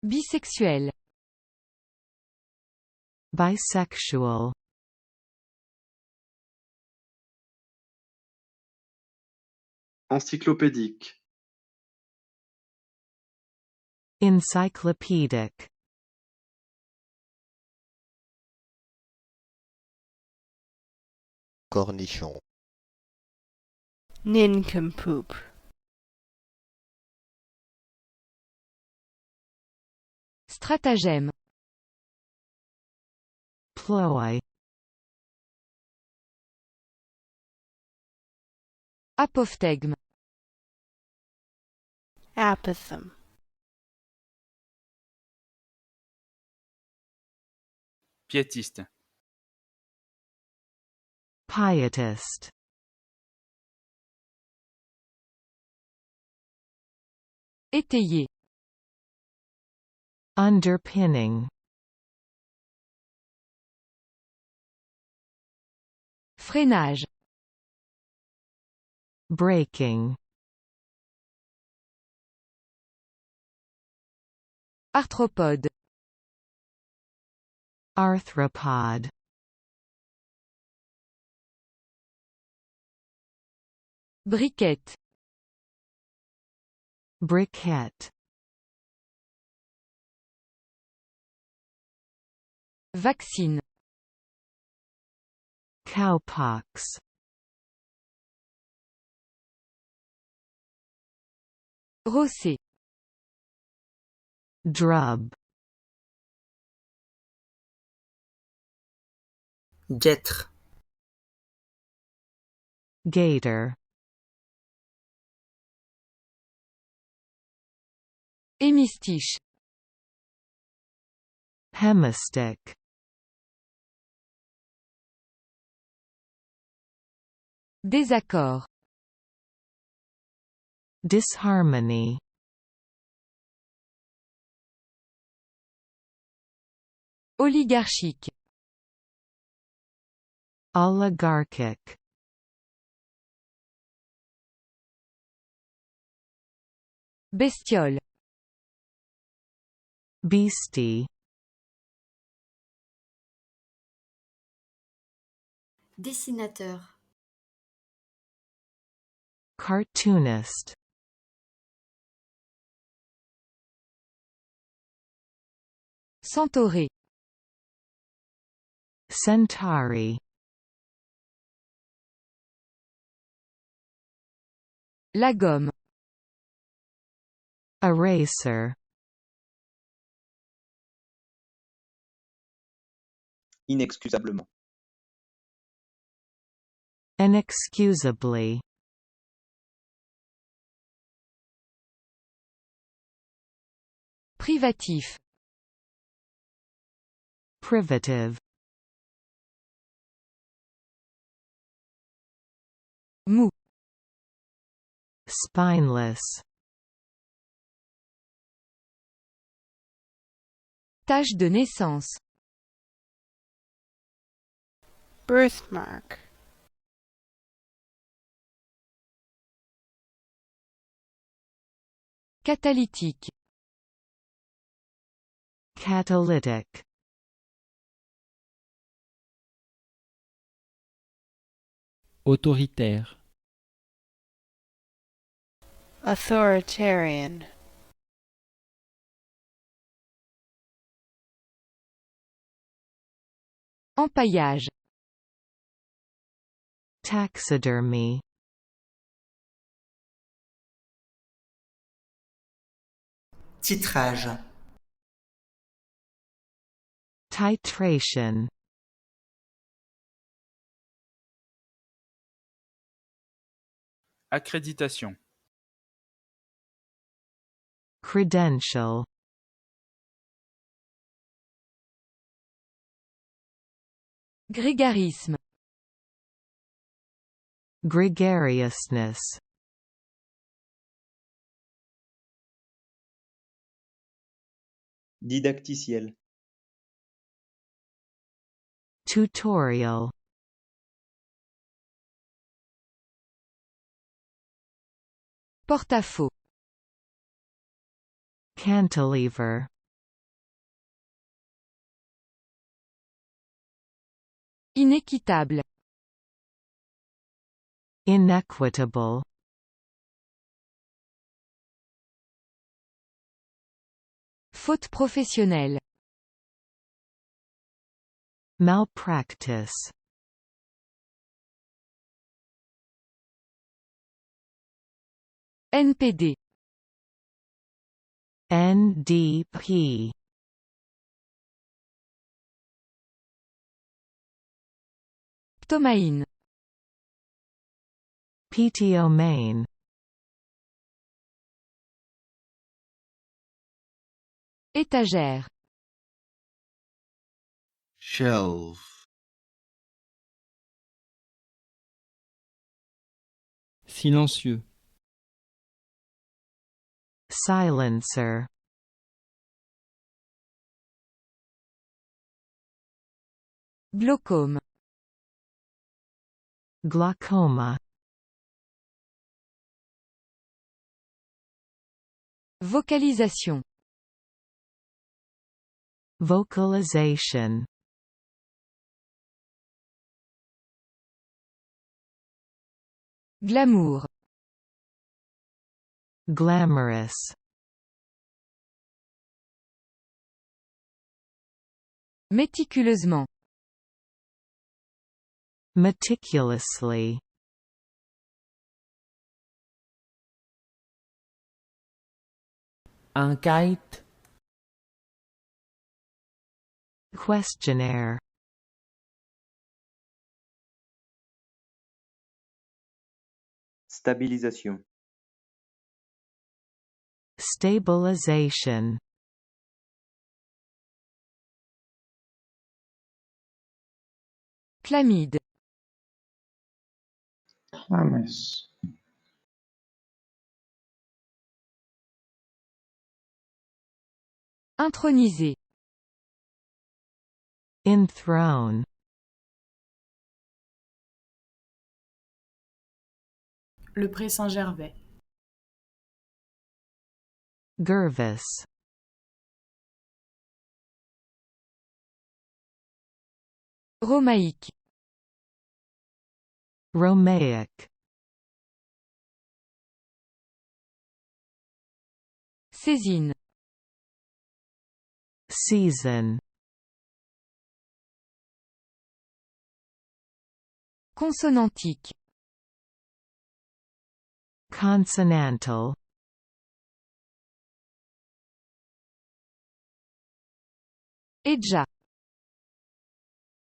Bisexuel. bisexual, encyclopédique, encyclopedic, cornichon, nincompoop, Stratagème. ploy, Apophthegme. apothegm, piétiste, pietist, Étayer. underpinning, Freinage. braking, Arthropode. arthropod, Briquette. briquette, Vaccine. cowpox, Rosser. drub, Guêtre, gator, Hémistiche. hemistick, Désaccord. disharmony, Oligarchique. oligarchic, Bestiole. beastie, Dessinateur. cartoonist, Centauré. centauri, La gomme. eraser, inexcusablement, inexcusably, Privatif. privative, Mou. spineless, Tache de naissance. birthmark, Catalytique. catalytic, autoritaire, authoritarian, Empaillage. taxidermy, titrage, titration, accréditation, credential, Grégarisme. gregariousness, didacticiel, tutorial, Porte-à-faux. cantilever, Inéquitable. Inequitable. Faute professionnelle. Malpractice. NPD. NDP. Ptomaïne. Ptomaine. Étagère. shelf, Silencieux. Silencer. Glaucome. Glaucoma. Vocalisation. Vocalization. Glamour. Glamorous. Méticuleusement. Meticulously. Enquête. Questionnaire. Stabilisation. Stabilization. Chlamyde. chlamys, Intronisé. Enthrone. Le Pré Saint-Gervais. Gervis. Romaïque. Romaic. Saisine. Season. Consonantique. Consonantal. Edja.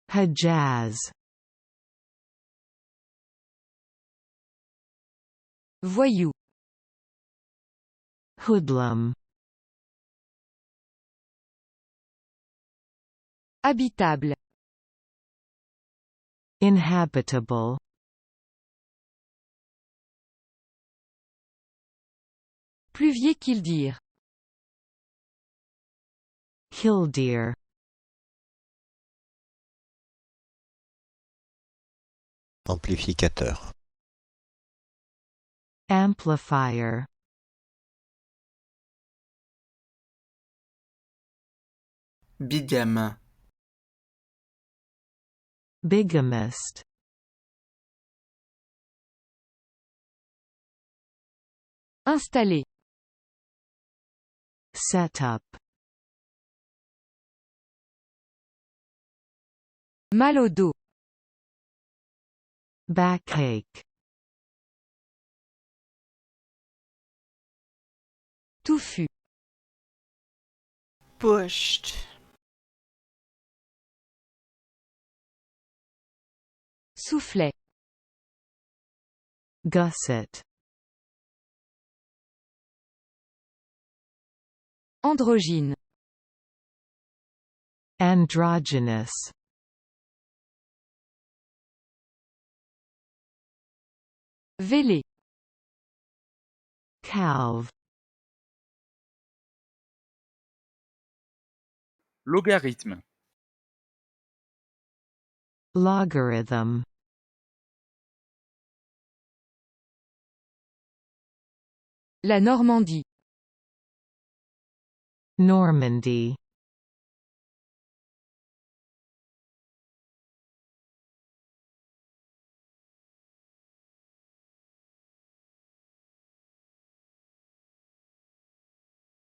Hejaz. Voyou. Hoodlum. Habitable. Inhabitable. Pluvier qu'il dire. Killdeer. Amplificateur. Amplifier. Bigame. Bigamist. Installé. Setup. Mal au dos. Backache. Touffu. Bushed. Soufflet. Gusset. Androgyne. Androgynous. Vélé. Calve. Logarithme. Logarithm. La Normandie. Normandy.